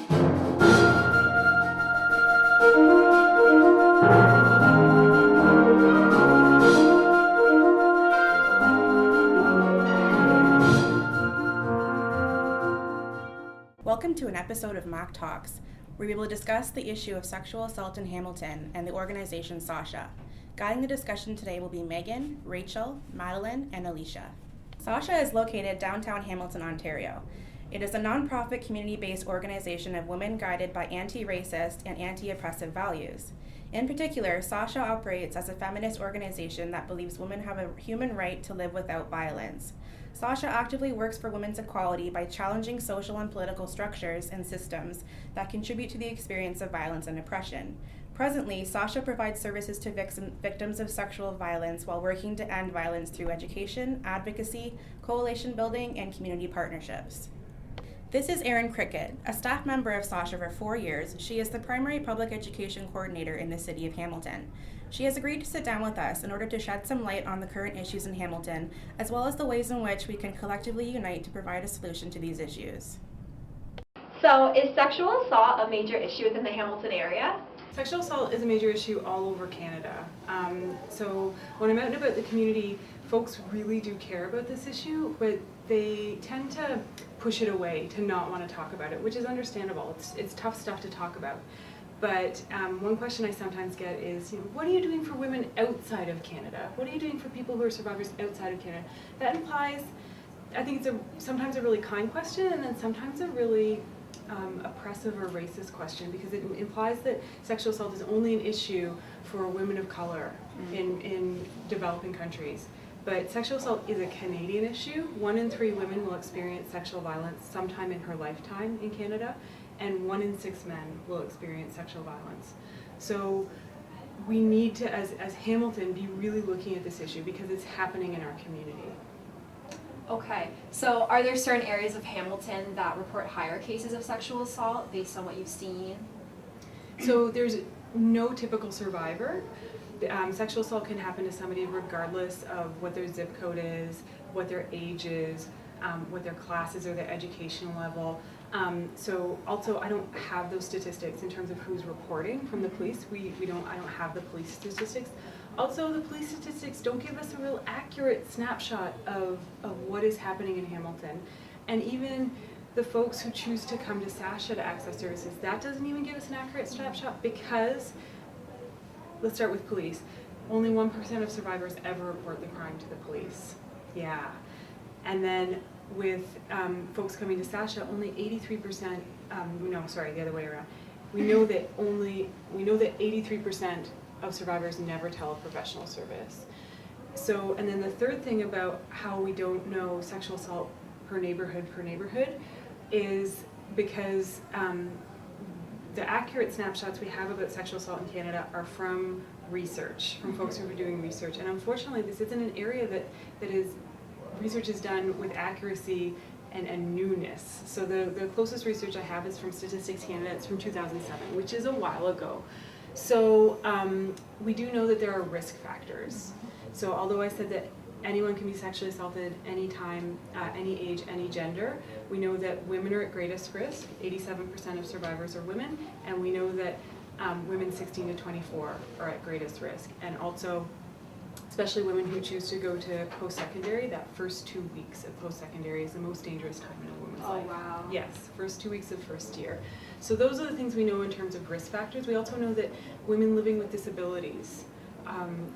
Welcome to an episode of MACtalks, where we will discuss the issue of sexual assault in Hamilton and the organization SACHA. Guiding the discussion today will be Megan, Rachel, Madeline, and Alicia. SACHA is located downtown Hamilton, Ontario. It is a nonprofit community-based organization of women guided by anti-racist and anti-oppressive values. In particular, SACHA operates as a feminist organization that believes women have a human right to live without violence. SACHA actively works for women's equality by challenging social and political structures and systems that contribute to the experience of violence and oppression. Presently, SACHA provides services to victims of sexual violence while working to end violence through education, advocacy, coalition building, and community partnerships. This is Erin Crickett, a staff member of SACHA for 4 years. She is the primary public education coordinator in the city of Hamilton. She has agreed to sit down with us in order to shed some light on the current issues in Hamilton, as well as the ways in which we can collectively unite to provide a solution to these issues. So, is sexual assault a major issue within the Hamilton area? Sexual assault is a major issue all over Canada. So when I'm out and about the community, folks really do care about this issue, but they tend to push it away, to not want to talk about it, which is understandable. It's tough stuff to talk about. But one question I sometimes get is, what are you doing for women outside of Canada? What are you doing for people who are survivors outside of Canada? That implies, I think it's sometimes a really kind question, and then sometimes a really oppressive or racist question, because it implies that sexual assault is only an issue for women of color in developing countries. But sexual assault is a Canadian issue. 1 in 3 women will experience sexual violence sometime in her lifetime in Canada, and 1 in 6 men will experience sexual violence. So we need to, as Hamilton, be really looking at this issue because it's happening in our community. Okay, so are there certain areas of Hamilton that report higher cases of sexual assault based on what you've seen? So there's no typical survivor. Sexual assault can happen to somebody regardless of what their zip code is, what their age is, what their class is or their educational level. So also, I don't have those statistics in terms of who's reporting from the police. I don't have the police statistics. Also, the police statistics don't give us a real accurate snapshot of what is happening in Hamilton. And even the folks who choose to come to SACHA to access services, that doesn't even give us an accurate snapshot because, let's start with police. Only 1% of survivors ever report the crime to the police. Yeah. And then with folks coming to SACHA, only 83%, the other way around. We know that 83% of survivors never tell a professional service. So, and then the third thing about how we don't know sexual assault per neighborhood is because the accurate snapshots we have about sexual assault in Canada are from research, from folks who are doing research. And unfortunately, this isn't an area that research is done with accuracy and newness. So the closest research I have is from Statistics Canada. It's from 2007, which is a while ago. So we do know that there are risk factors. So although I said that anyone can be sexually assaulted anytime, any age, any gender, we know that women are at greatest risk. 87% of survivors are women, and we know that women 16 to 24 are at greatest risk. And also, especially women who choose to go to post-secondary, that first 2 weeks of post-secondary is the most dangerous time in a woman's life. Oh, wow. Yes, first 2 weeks of first year. So those are the things we know in terms of risk factors. We also know that women living with disabilities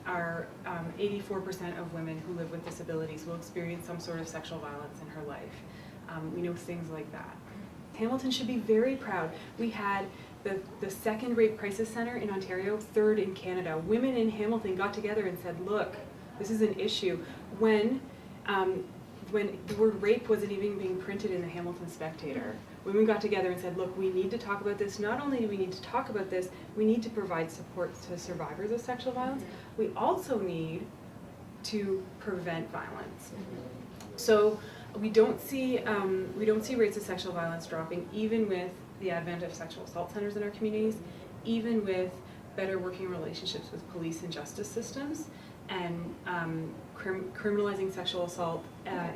are 84% of women who live with disabilities will experience some sort of sexual violence in her life. We know things like that. Hamilton should be very proud. We had the second Rape Crisis Center in Ontario, 3rd in Canada. Women in Hamilton got together and said, look, this is an issue. When the word rape wasn't even being printed in the Hamilton Spectator, women got together and said, look, we need to talk about this. Not only do we need to talk about this, we need to provide support to survivors of sexual violence. We also need to prevent violence. So we don't see rates of sexual violence dropping, even with the advent of sexual assault centers in our communities, even with better working relationships with police and justice systems, and criminalizing sexual assault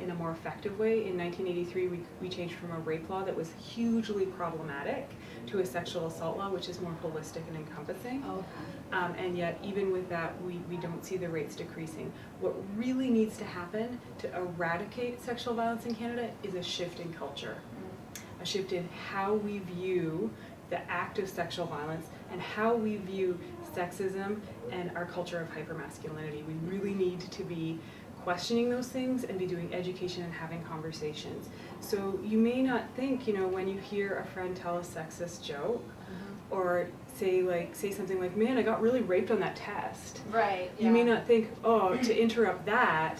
in a more effective way. In 1983, we changed from a rape law that was hugely problematic to a sexual assault law, which is more holistic and encompassing. And yet, even with that, we don't see the rates decreasing. What really needs to happen to eradicate sexual violence in Canada is a shift in culture, a shift in how we view the act of sexual violence and how we view sexism and our culture of hypermasculinity. We really need to be questioning those things and be doing education and having conversations. So you may not think, when you hear a friend tell a sexist joke, or say something like, man, I got really raped on that test. Right. You may not think, to interrupt that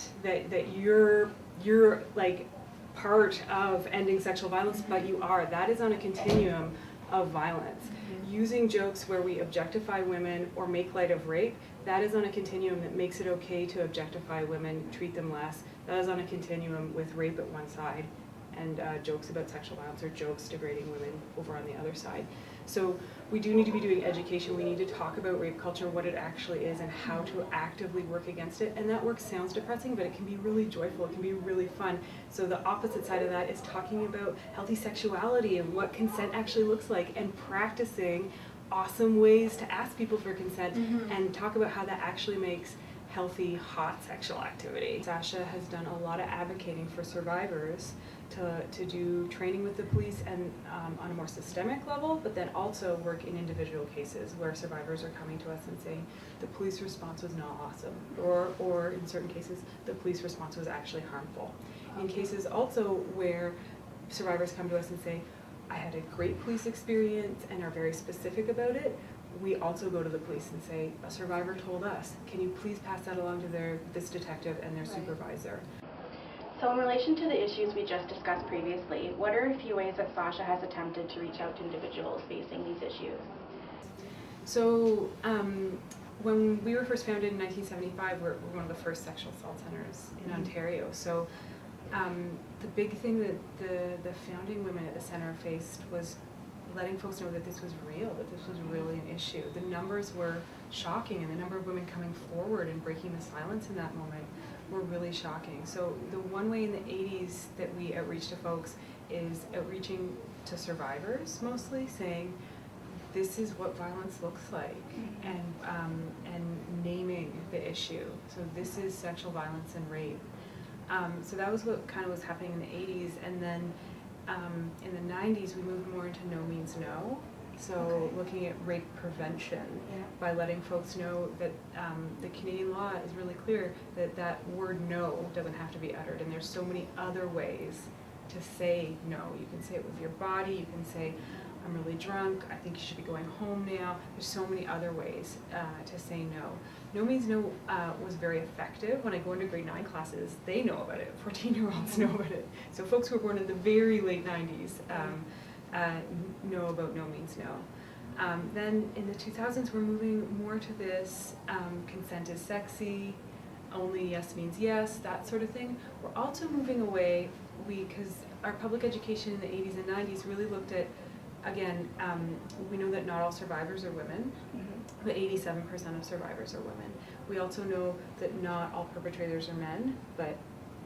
you're like part of ending sexual violence, but you are. That is on a continuum of violence. Using jokes where we objectify women or make light of rape, that is on a continuum that makes it okay to objectify women, treat them less. That is on a continuum with rape at one side and jokes about sexual violence or jokes degrading women over on the other side. So we do need to be doing education. We need to talk about rape culture, what it actually is, and how to actively work against it. And that work sounds depressing, but it can be really joyful. It can be really fun. So the opposite side of that is talking about healthy sexuality and what consent actually looks like, and practicing awesome ways to ask people for consent and talk about how that actually makes healthy, hot sexual activity. SACHA has done a lot of advocating for survivors to do training with the police and on a more systemic level, but then also work in individual cases where survivors are coming to us and saying the police response was not awesome, or in certain cases the police response was actually harmful. In cases also where survivors come to us and say, I had a great police experience and are very specific about it, we also go to the police and say, a survivor told us, can you please pass that along to this detective and their supervisor? So in relation to the issues we just discussed previously, what are a few ways that SACHA has attempted to reach out to individuals facing these issues? So when we were first founded in 1975, we're one of the first sexual assault centers in Ontario. So the big thing that the founding women at the center faced was letting folks know that this was real, that this was really an issue. The numbers were shocking, and the number of women coming forward and breaking the silence in that moment were really shocking. So the one way in the 80s that we outreach to folks is outreaching to survivors mostly, saying this is what violence looks like, and naming the issue. So this is sexual violence and rape. So that was what kind of was happening in the 80s, and then in the 90s we moved more into no means no. So looking at rape prevention by letting folks know that the Canadian law is really clear that word no doesn't have to be uttered, and there's so many other ways to say no. You can say it with your body, you can say, I'm really drunk, I think you should be going home now. There's so many other ways to say no. No means no was very effective. When I go into grade 9 classes, they know about it. 14-year-olds know about it. So folks who were born in the very late 90s know about no means no. Then in the 2000s, we're moving more to this consent is sexy, only yes means yes, that sort of thing. We're also moving away, because our public education in the 80s and 90s really looked at, again, we know that not all survivors are women, but 87% of survivors are women. We also know that not all perpetrators are men, but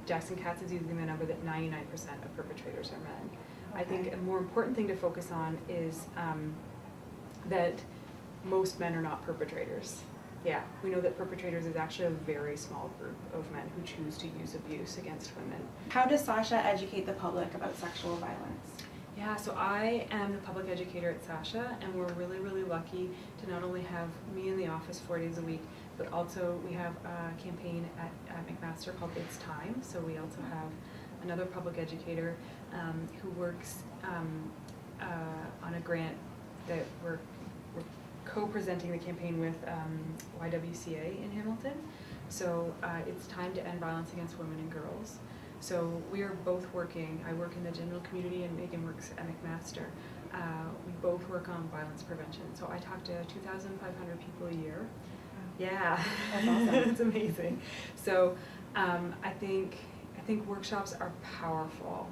Jackson Katz is using the number that 99% of perpetrators are men. I think a more important thing to focus on is that most men are not perpetrators. Yeah, we know that perpetrators is actually a very small group of men who choose to use abuse against women. How does SACHA educate the public about sexual violence? Yeah, so I am the public educator at SACHA, and we're really, really lucky to not only have me in the office 4 days a week, but also we have a campaign at McMaster called It's Time. So we also have another public educator who works on a grant that we're co-presenting the campaign with YWCA in Hamilton. So it's time to end violence against women and girls. So we are both working. I work in the general community and Megan works at McMaster. We both work on violence prevention. So I talk to 2,500 people a year. Yeah, that's awesome. It's amazing. So I think workshops are powerful.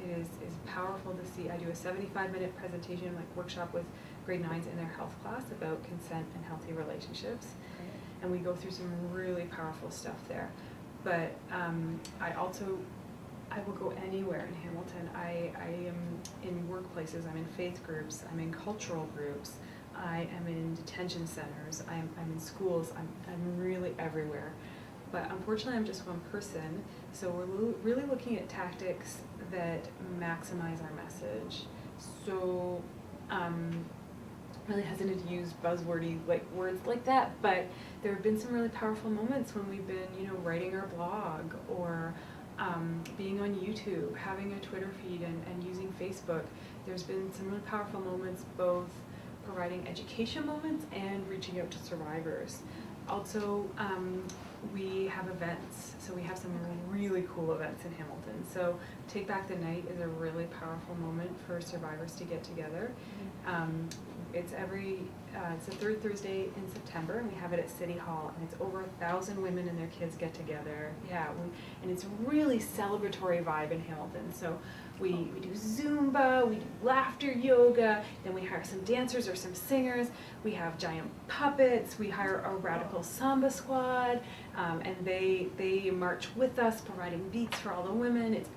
It is powerful to see. I do a 75-minute presentation, like workshop with grade 9s in their health class about consent and healthy relationships. And we go through some really powerful stuff there. But I also I will go anywhere in Hamilton. I am in workplaces, I'm in faith groups, I'm in cultural groups, I am in detention centers, I'm in schools, I'm really everywhere. But unfortunately, I'm just one person, so we're really looking at tactics that maximize our message. So, really hesitant to use buzzwordy words like that, but there have been some really powerful moments when we've been, writing our blog or being on YouTube, having a Twitter feed, and using Facebook. There's been some really powerful moments, both providing education moments and reaching out to survivors. Also, we have events, so we have some really cool events in Hamilton. So Take Back the Night is a really powerful moment for survivors to get together. It's the third Thursday in September, and we have it at City Hall, and it's over 1,000 women and their kids get together. And it's a really celebratory vibe in Hamilton. So we do Zumba, we do laughter yoga, then we hire some dancers or some singers, we have giant puppets, we hire a radical samba squad, and they march with us, providing beats for all the women. It's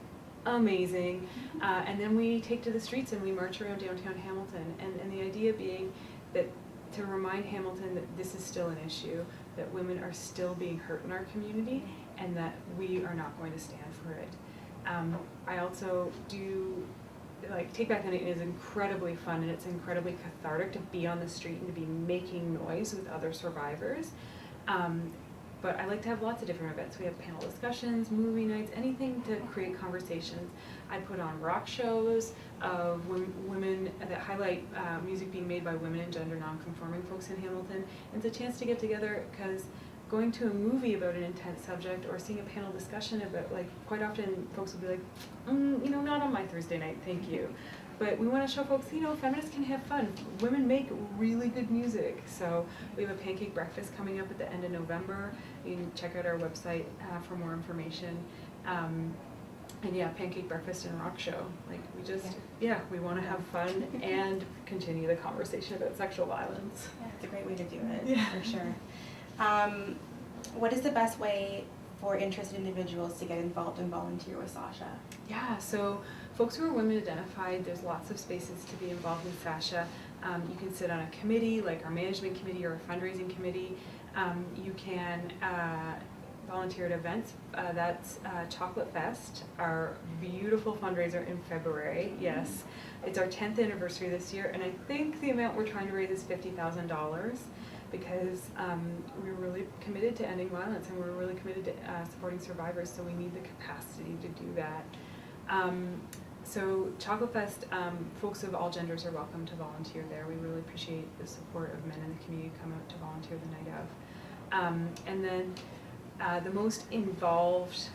amazing. And then we take to the streets and we march around downtown Hamilton, and the idea being that to remind Hamilton that this is still an issue, that women are still being hurt in our community, and that we are not going to stand for it. I also do, Take Back the Night is incredibly fun, and it's incredibly cathartic to be on the street and to be making noise with other survivors. But I like to have lots of different events. We have panel discussions, movie nights, anything to create conversations. I put on rock shows of women that highlight music being made by women and gender non-conforming folks in Hamilton. And it's a chance to get together, because going to a movie about an intense subject or seeing a panel discussion about, quite often folks will be like, not on my Thursday night, thank you. But we want to show folks, feminists can have fun. Women make really good music. So we have a pancake breakfast coming up at the end of November. You can check out our website for more information. And pancake breakfast and rock show. We want to have fun and continue the conversation about sexual violence. Yeah, it's a great way to do it, yeah. for sure. What is the best way for interested individuals to get involved and volunteer with SACHA? Yeah, so folks who are women identified, there's lots of spaces to be involved in SACHA. You can sit on a committee, like our management committee or a fundraising committee. You can volunteer at events. That's Chocolate Fest, our beautiful fundraiser in February. Yes, it's our 10th anniversary this year, and I think the amount we're trying to raise is $50,000. Because we're really committed to ending violence, and we're really committed to supporting survivors, so we need the capacity to do that. So Chocolate Fest, folks of all genders are welcome to volunteer there. We really appreciate the support of men in the community who come out to volunteer the night of. And then the most involved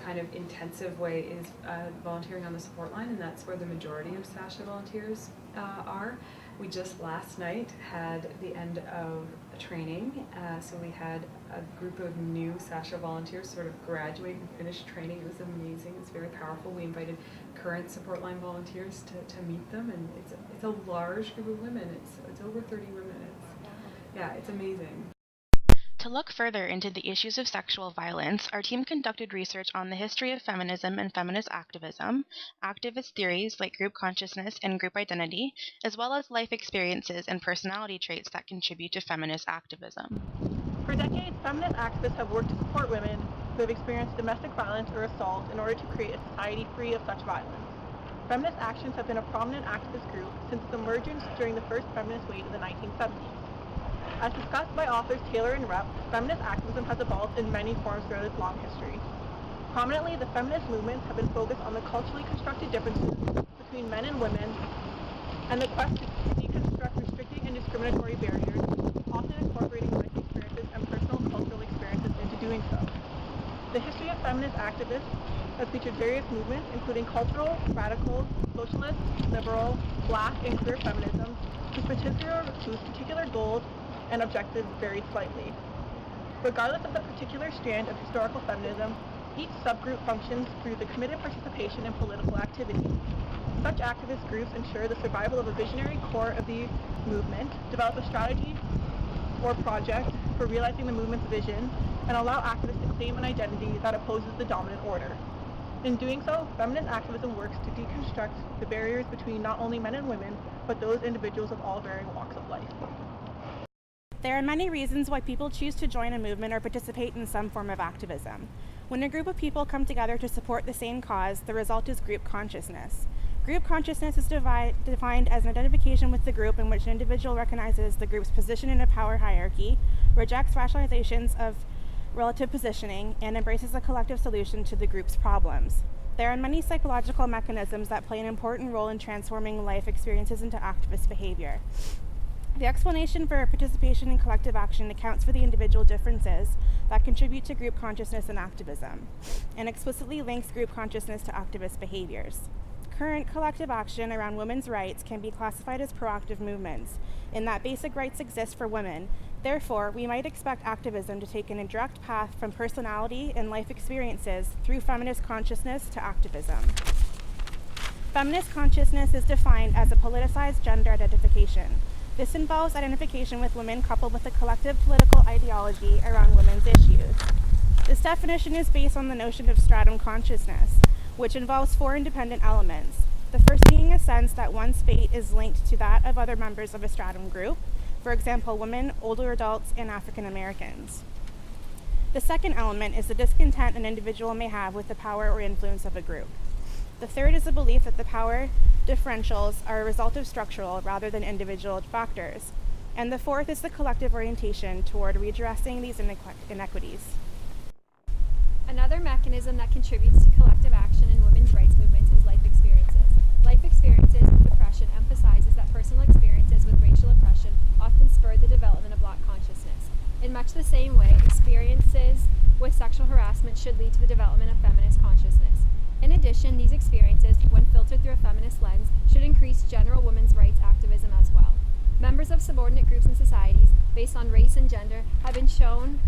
kind of intensive way is volunteering on the support line, and that's where the majority of SACHA volunteers are. We just last night had the end of a training, so we had a group of new SACHA volunteers sort of graduate and finish training. It was amazing. It's very powerful. We invited current support line volunteers to meet them, and it's a large group of women. It's over 30 women. It's amazing. To look further into the issues of sexual violence, our team conducted research on the history of feminism and feminist activism, activist theories like group consciousness and group identity, as well as life experiences and personality traits that contribute to feminist activism. For decades, feminist activists have worked to support women who have experienced domestic violence or assault in order to create a society free of such violence. Feminist actions have been a prominent activist group since its emergence during the first feminist wave in the 1970s. As discussed by authors Taylor and Rupp, feminist activism has evolved in many forms throughout its long history. Prominently, the feminist movements have been focused on the culturally constructed differences between men and women and the quest to deconstruct restricting and discriminatory barriers, often incorporating life experiences and personal cultural experiences into doing so. The history of feminist activists has featured various movements, including cultural, radical, socialist, liberal, black, and queer feminism, whose particular goals and objectives vary slightly. Regardless of the particular strand of historical feminism, each subgroup functions through the committed participation in political activity. Such activist groups ensure the survival of a visionary core of the movement, develop a strategy or project for realizing the movement's vision, and allow activists to claim an identity that opposes the dominant order. In doing so, feminist activism works to deconstruct the barriers between not only men and women, but those individuals of all varying walks of life. There are many reasons why people choose to join a movement or participate in some form of activism. When a group of people come together to support the same cause, the result is group consciousness. Group consciousness is defined as an identification with the group in which an individual recognizes the group's position in a power hierarchy, rejects rationalizations of relative positioning, and embraces a collective solution to the group's problems. There are many psychological mechanisms that play an important role in transforming life experiences into activist behavior. The explanation for participation in collective action accounts for the individual differences that contribute to group consciousness and activism, and explicitly links group consciousness to activist behaviors. Current collective action around women's rights can be classified as proactive movements, in that basic rights exist for women. Therefore, we might expect activism to take an indirect path from personality and life experiences through feminist consciousness to activism. Feminist consciousness is defined as a politicized gender identification. This involves identification with women coupled with a collective political ideology around women's issues. This definition is based on the notion of stratum consciousness, which involves 4 independent elements. The first being a sense that one's fate is linked to that of other members of a stratum group, for example, women, older adults, and African Americans. The second element is the discontent an individual may have with the power or influence of a group. The third is the belief that the power differentials are a result of structural rather than individual factors. And the fourth is the collective orientation toward redressing these inequities. Another mechanism that contributes to collective action in women's rights movements is life experiences. Life experiences with oppression emphasizes that personal experiences with racial oppression often spurred the development of Black consciousness. In much the same way, experiences with sexual harassment should lead to the development of feminist consciousness. In addition, these experiences, when filtered through a feminist lens, should increase general women's rights activism as well. Members of subordinate groups and societies, based on race and gender, have been shown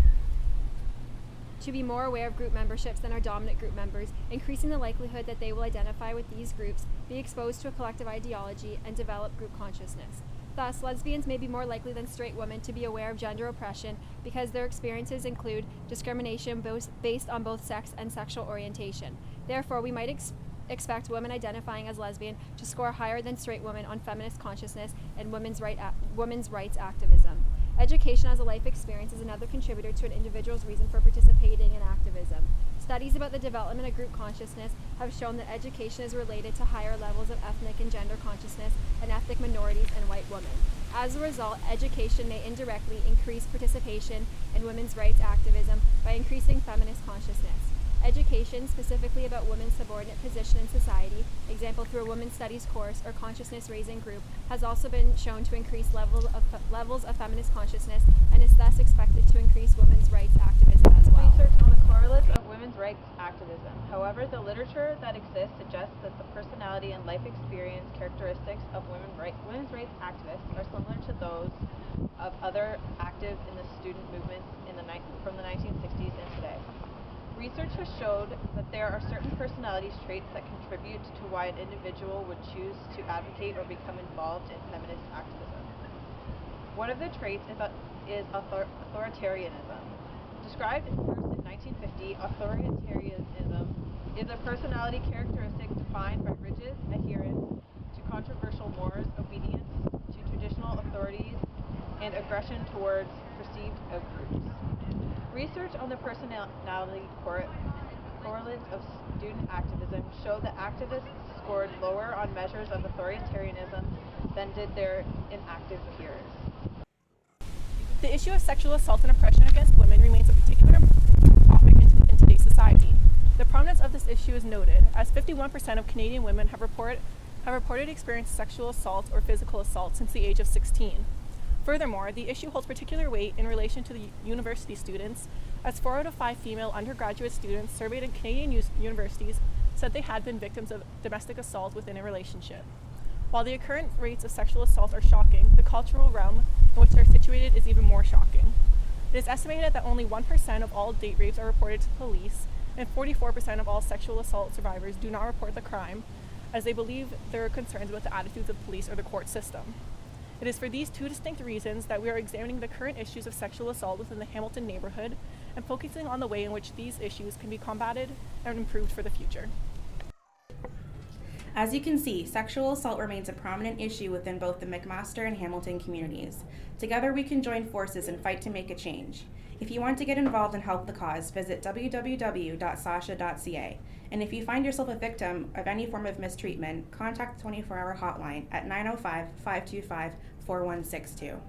to be more aware of group memberships than our dominant group members, increasing the likelihood that they will identify with these groups, be exposed to a collective ideology, and develop group consciousness. Thus, lesbians may be more likely than straight women to be aware of gender oppression because their experiences include discrimination based on both sex and sexual orientation. Therefore, we might expect women identifying as lesbian to score higher than straight women on feminist consciousness and women's rights activism. Education as a life experience is another contributor to an individual's reason for participating in activism. Studies about the development of group consciousness have shown that education is related to higher levels of ethnic and gender consciousness in ethnic minorities and white women. As a result, education may indirectly increase participation in women's rights activism by increasing feminist consciousness. Education, specifically about women's subordinate position in society, example through a women's studies course or consciousness-raising group, has also been shown to increase levels of feminist consciousness and is thus expected to increase women's rights activism as well. Research on the correlates of women's rights activism. However, the literature that exists suggests that the personality and life experience characteristics of women's rights activists are similar to those of other active in the student movements from the 1960s and today. Research has showed that there are certain personality traits that contribute to why an individual would choose to advocate or become involved in feminist activism. One of the traits is authoritarianism. Described first in 1950, authoritarianism is a personality characteristic defined by rigid adherence to controversial mores, obedience to traditional authorities, and aggression towards perceived groups. Research on the personality correlates of student activism showed that activists scored lower on measures of authoritarianism than did their inactive peers. The issue of sexual assault and oppression against women remains a particular topic in today's society. The prominence of this issue is noted, as 51% of Canadian women have reported experienced sexual assault or physical assault since the age of 16. Furthermore, the issue holds particular weight in relation to the university students, as 4 out of 5 female undergraduate students surveyed in Canadian universities said they had been victims of domestic assault within a relationship. While the occurrence rates of sexual assault are shocking, the cultural realm in which they are situated is even more shocking. It is estimated that only 1% of all date rapes are reported to police, and 44% of all sexual assault survivors do not report the crime, as they believe there are concerns about the attitudes of police or the court system. It is for these 2 distinct reasons that we are examining the current issues of sexual assault within the Hamilton neighborhood and focusing on the way in which these issues can be combated and improved for the future. As you can see, sexual assault remains a prominent issue within both the McMaster and Hamilton communities. Together we can join forces and fight to make a change. If you want to get involved and help the cause, visit www.sacha.ca. And if you find yourself a victim of any form of mistreatment, contact the 24-hour hotline at 905-525-4162.